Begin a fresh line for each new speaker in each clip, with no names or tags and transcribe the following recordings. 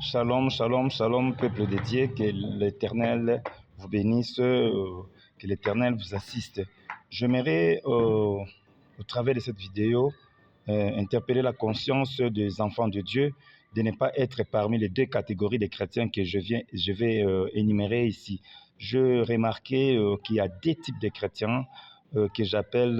Shalom, shalom, shalom, peuple de Dieu, que l'Éternel vous bénisse, que l'Éternel vous assiste. J'aimerais, au travers de cette vidéo, interpeller la conscience des enfants de Dieu de ne pas être parmi les deux catégories de chrétiens que je vais énumérer ici. Je remarquais qu'il y a deux types de chrétiens que j'appelle,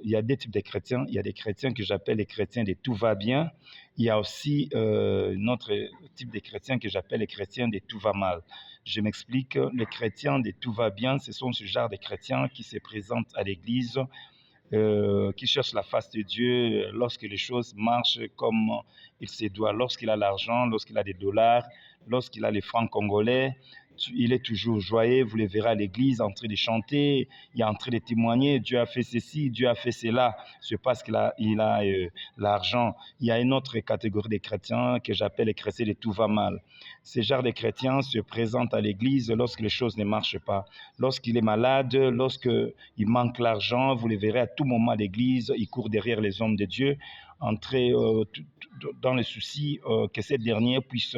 il y a deux types de chrétiens. Il y a des chrétiens que j'appelle les chrétiens de tout va bien. Il y a aussi notre type de chrétiens que j'appelle les chrétiens de tout va mal. Je m'explique, les chrétiens de tout va bien, ce sont ce genre de chrétiens qui se présentent à l'église, qui cherchent la face de Dieu lorsque les choses marchent comme il se doit, lorsqu'il a l'argent, lorsqu'il a des dollars, lorsqu'il a les francs congolais. Il est toujours joyeux, vous le verrez à l'église en train de chanter, il est en train de témoigner, Dieu a fait ceci, Dieu a fait cela, c'est parce qu'il a l'argent. Il y a une autre catégorie de chrétiens que j'appelle les chrétiens de tout va mal. Ces genres de chrétiens se présentent à l'église lorsque les choses ne marchent pas. Lorsqu'il est malade, lorsqu'il manque l'argent, vous le verrez à tout moment à l'église, il court derrière les hommes de Dieu, entrer dans le souci que ces derniers puissent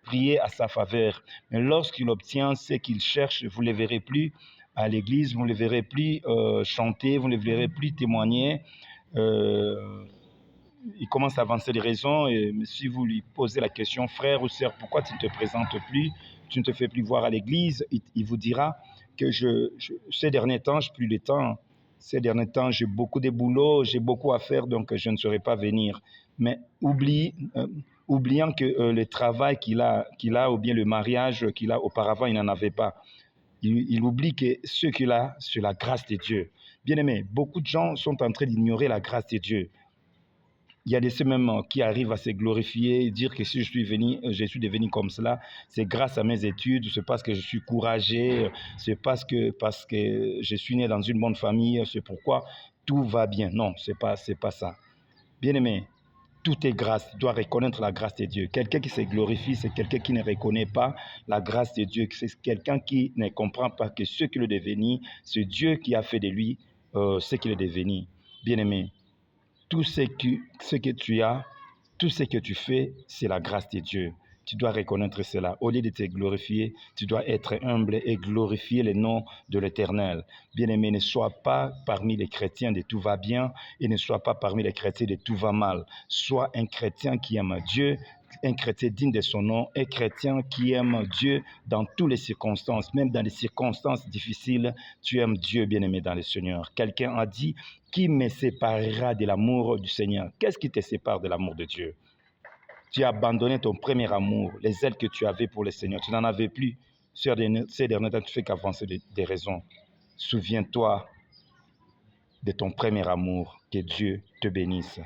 prier à sa faveur. Mais lorsqu'il obtient ce qu'il cherche, vous ne le verrez plus à l'église, vous ne le verrez plus chanter, vous ne le verrez plus témoigner. Il commence à avancer des raisons et si vous lui posez la question, frère ou sœur, pourquoi tu ne te présentes plus, tu ne te fais plus voir à l'église, il vous dira que ces derniers temps, je n'ai plus le temps. Ces derniers temps, j'ai beaucoup de boulot, j'ai beaucoup à faire, donc je ne saurais pas venir. Mais oubliant que le travail qu'il a, ou bien le mariage qu'il a auparavant, il n'en avait pas. Il oublie que ce qu'il a, c'est la grâce de Dieu. Bien aimé, beaucoup de gens sont en train d'ignorer la grâce de Dieu. Il y a des ceux même qui arrivent à se glorifier, dire que si je suis devenu comme cela, c'est grâce à mes études, c'est parce que je suis courageux, c'est parce que je suis né dans une bonne famille, c'est pourquoi tout va bien. Non, c'est pas ça. Bien aimé, tout est grâce. Tu dois reconnaître la grâce de Dieu. Quelqu'un qui se glorifie, c'est quelqu'un qui ne reconnaît pas la grâce de Dieu. C'est quelqu'un qui ne comprend pas que ce qu'il est devenu, c'est Dieu qui a fait de lui ce qu'il est devenu. Bien aimé, tout ce que tu as, tout ce que tu fais, c'est la grâce de Dieu. Tu dois reconnaître cela. Au lieu de te glorifier, tu dois être humble et glorifier le nom de l'Éternel. Bien-aimé, ne sois pas parmi les chrétiens de tout va bien et ne sois pas parmi les chrétiens de tout va mal. Sois un chrétien qui aime Dieu, un chrétien digne de son nom, un chrétien qui aime Dieu dans toutes les circonstances, même dans les circonstances difficiles, tu aimes Dieu, bien-aimé dans le Seigneur. Quelqu'un a dit, qui me séparera de l'amour du Seigneur? Qu'est-ce qui te sépare de l'amour de Dieu? Tu as abandonné ton premier amour, les ailes que tu avais pour le Seigneur. Tu n'en avais plus. Ces derniers temps, tu fais qu'avancer des raisons. Souviens-toi de ton premier amour. Que Dieu te bénisse.